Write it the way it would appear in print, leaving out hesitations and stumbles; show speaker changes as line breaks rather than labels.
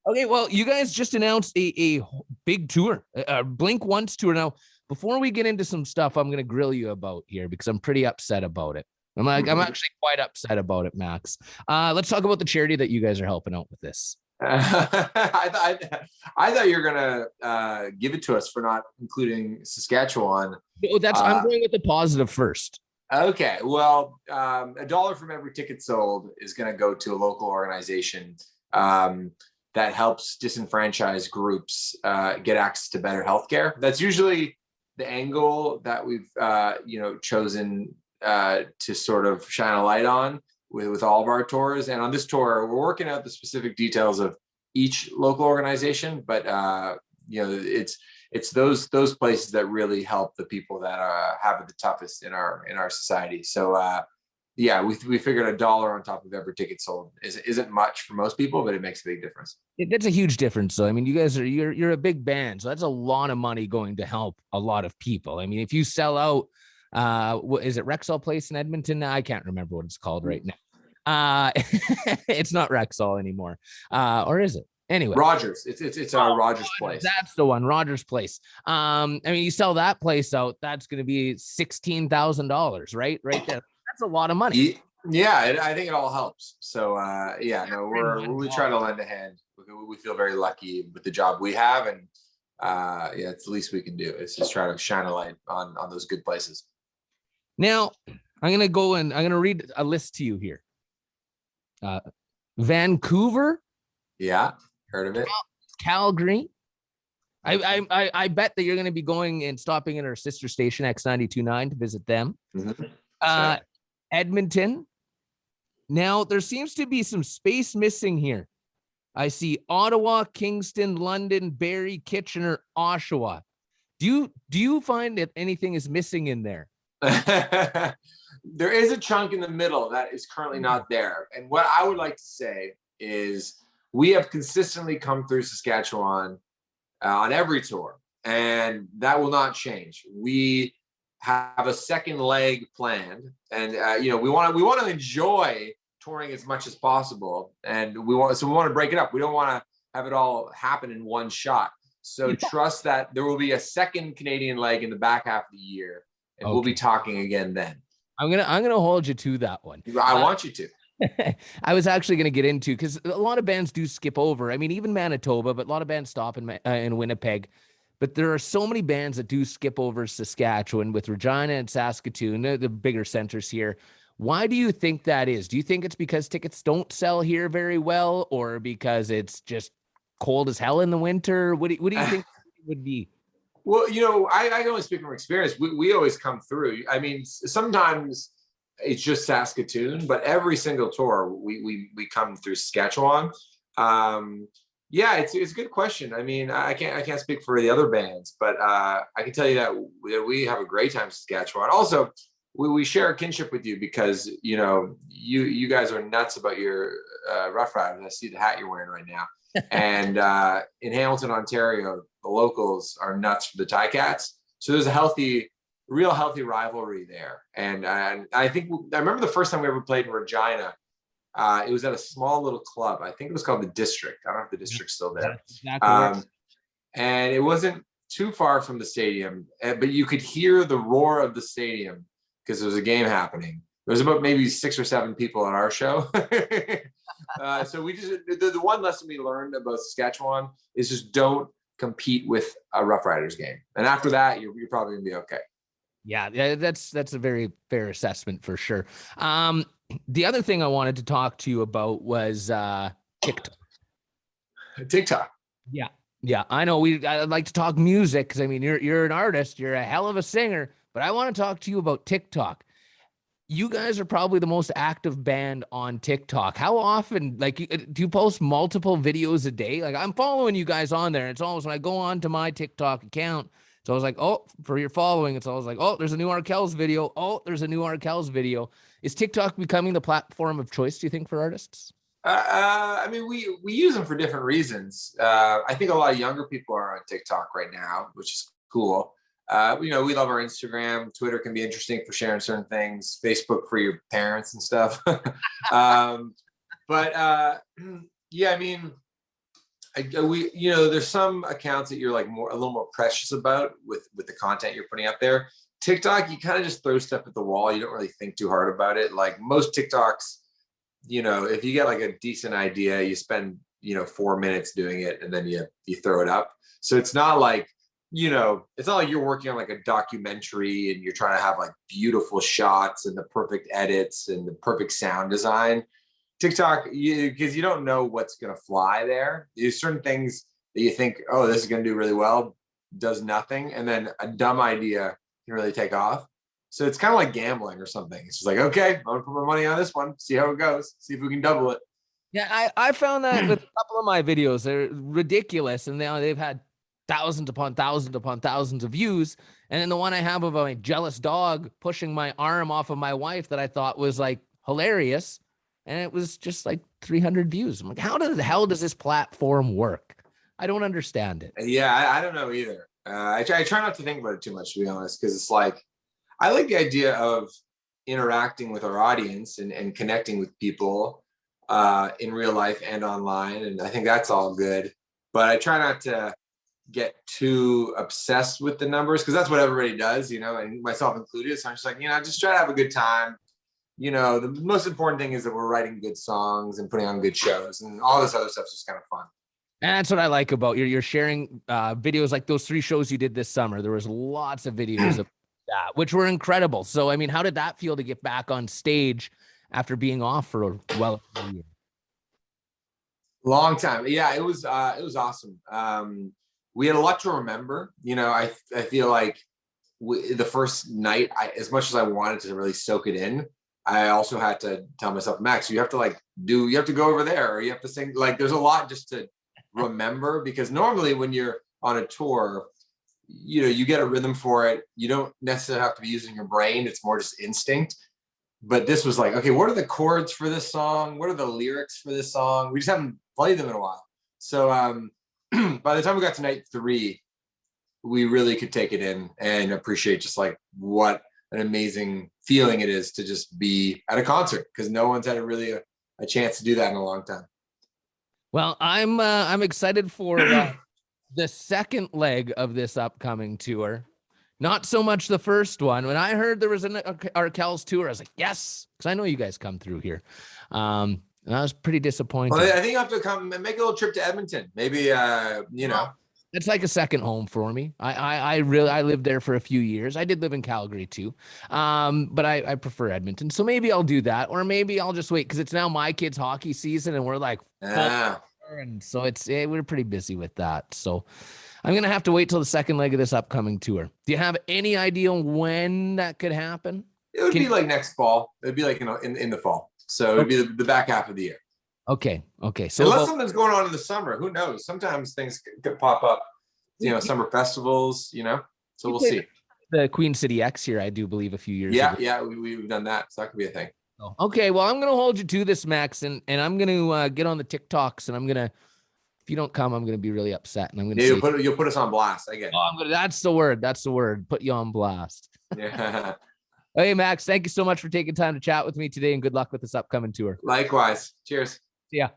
Okay, well, you guys just announced a big tour, a Blink Once tour. Now, before we get into some stuff, I'm going to grill you about here because I'm pretty upset about it. I'm actually quite upset about it, Max. Let's talk about the charity that you guys are helping out with this.
I thought you were gonna give it to us for not including Saskatchewan.
I'm going with the positive first.
Okay, well, $1 from every ticket sold is going to go to a local organization that helps disenfranchised groups get access to better healthcare. That's usually the angle that we've chosen to sort of shine a light on with all of our tours. And on this tour, we're working out the specific details of each local organization, but it's those places that really help the people that have it the toughest in our society. So we figured $1 on top of every ticket sold isn't much for most people, but it makes a big difference.
That's a huge difference. So I mean, you guys you're a big band, so that's a lot of money going to help a lot of people. I mean, if you sell out, is it Rexall Place in Edmonton? I can't remember what it's called right now. It's not Rexall anymore, or is it? Anyway,
Rogers. It's our Rogers Place.
That's the one, Rogers Place. I mean, you sell that place out, that's going to be $16,000, right there. That's a lot of money.
Yeah, I think it all helps. So we try to lend a hand. We feel very lucky with the job we have, and it's the least we can do. It's just try to shine a light on those good places.
Now, I'm going to go and I'm going to read a list to you here. Vancouver.
Yeah, heard of it.
Calgary. I bet that you're going to be going and stopping at our sister station X92.9 to visit them.
Mm-hmm.
Sure. Edmonton. Now, there seems to be some space missing here. I see Ottawa, Kingston, London, Barrie, Kitchener, Oshawa. Do you find that anything is missing in there?
There is a chunk in the middle that is currently not there. And what I would like to say is we have consistently come through Saskatchewan on every tour, and that will not change. We have a second leg planned, and we want to enjoy touring as much as possible, and we want to break it up. We don't want to have it all happen in one shot. So trust that there will be a second Canadian leg in the back half of the year, and we'll be talking again then.
I'm gonna hold you to that one.
I want you to.
I was actually going to get into, because a lot of bands do skip over. I mean, even Manitoba, but a lot of bands stop in Winnipeg. But there are so many bands that do skip over Saskatchewan, with Regina and Saskatoon, the bigger centers here. Why do you think that is? Do you think it's because tickets don't sell here very well, or because it's just cold as hell in the winter? What do you think it would be?
Well, I can only speak from experience. We always come through. I mean, sometimes it's just Saskatoon, but every single tour we come through Saskatchewan. It's a good question. I mean, I can't speak for the other bands, but I can tell you that we have a great time in Saskatchewan. Also, we share a kinship with you because you guys are nuts about your Rough Riders. I see the hat you're wearing right now. And in Hamilton, Ontario, the locals are nuts for the Ticats. So there's a real healthy rivalry there. And I remember the first time we ever played in Regina. It was at a small little club. I think it was called the District. I don't know if the District's still there. Exactly. And it wasn't too far from the stadium, but you could hear the roar of the stadium because there was a game happening. There was about maybe 6 or 7 people on our show. So we just, the one lesson we learned about Saskatchewan is just don't compete with a Rough Riders game. And after that, you're probably gonna be okay.
Yeah, that's a very fair assessment for sure. The other thing I wanted to talk to you about was TikTok.
TikTok.
Yeah. I know I'd like to talk music because I mean you're an artist, you're a hell of a singer, but I want to talk to you about TikTok. You guys are probably the most active band on TikTok. How often, do you post multiple videos a day? Like, I'm following you guys on there. And it's always when I go on to my TikTok account, it's always like, oh, for your following, it's always like, oh, there's a new Arkells video. Oh, there's a new Arkells video. Is TikTok becoming the platform of choice, do you think, for artists?
I mean, we use them for different reasons. I think a lot of younger people are on TikTok right now, which is cool. We love our Instagram. Twitter can be interesting for sharing certain things. Facebook for your parents and stuff. But Yeah, I mean, we, you know, there's some accounts that you're like a little more precious about with the content you're putting up there. TikTok, you kind of just throw stuff at the wall. You don't really think too hard about it. Like most TikToks, you know, if you get like a decent idea, you spend, you know, 4 minutes doing it and then you throw it up. So it's not like, you know, it's not like you're working on like a documentary and you're trying to have like beautiful shots and the perfect edits and the perfect sound design. TikTok, because you don't know what's going to fly there. There's certain things that you think, oh, this is going to do really well, does nothing. And then a dumb idea can really take off. So it's kind of like gambling or something. It's just like, okay, I'm going to put my money on this one, see how it goes, see if we can double it.
Yeah, I found that with a couple of my videos. They're ridiculous, and they've had thousands upon thousands upon thousands of views. And then the one I have of a jealous dog pushing my arm off of my wife that I thought was like hilarious, and it was just like 300 views. I'm like, how the hell does this platform work? I don't understand it.
Yeah, I don't know either. I try not to think about it too much, to be honest, because it's like, I like the idea of interacting with our audience and connecting with people in real life and online. And I think that's all good. But I try not to get too obsessed with the numbers because that's what everybody does, you know, and myself included. So I'm just like, you know, just try to have a good time. You know, the most important thing is that we're writing good songs and putting on good shows, and all this other stuff's just kind of fun.
And that's what I like about you're sharing videos like those 3 shows you did this summer. There was lots of videos of that, which were incredible. So, I mean, how did that feel to get back on stage after being off for a year?
Long time. Yeah, it was awesome. We had a lot to remember. You know, I feel like the first night, as much as I wanted to really soak it in, I also had to tell myself, Max, you have to go over there, or you have to sing. Like, there's a lot just to remember, because normally when you're on a tour, you know, you get a rhythm for it. You don't necessarily have to be using your brain. It's more just instinct. But this was like, okay, what are the chords for this song? What are the lyrics for this song? We just haven't played them in a while. So by the time we got to night 3, we really could take it in and appreciate just like what an amazing feeling it is to just be at a concert, because no one's had a chance to do that in a long time.
Well, I'm excited for the second leg of this upcoming tour. Not so much the first one. When I heard there was an Arkells tour, I was like, yes, because I know you guys come through here. And I was pretty disappointed.
Well, I think you have to come and make a little trip to Edmonton. Maybe, you know.
It's like a second home for me. I lived there for a few years. I did live in Calgary too. But I prefer Edmonton. So maybe I'll do that. Or maybe I'll just wait because it's now my kids' hockey season and we're like, and so we're pretty busy with that. So I'm going to have to wait till the second leg of this upcoming tour. Do you have any idea when that could happen?
It would be like next fall. It'd be like, you know, in the fall. So it'd be the back half of the year.
Okay. So
unless something's going on in the summer, who knows? Sometimes things could pop up, you know, summer festivals, you know, so we'll see.
The Queen City X here, I do believe a few years ago.
Yeah, we've done that. So that could be a thing.
Okay, well, I'm going to hold you to this, Max, and I'm going to get on the TikToks, and I'm going to, if you don't come, I'm going to be really upset, and I'm going to
you'll put us on blast. I get it.
That's the word. Put you on blast.
Yeah.
Hey, Max, thank you so much for taking time to chat with me today, and good luck with this upcoming tour.
Likewise. Cheers.
See ya.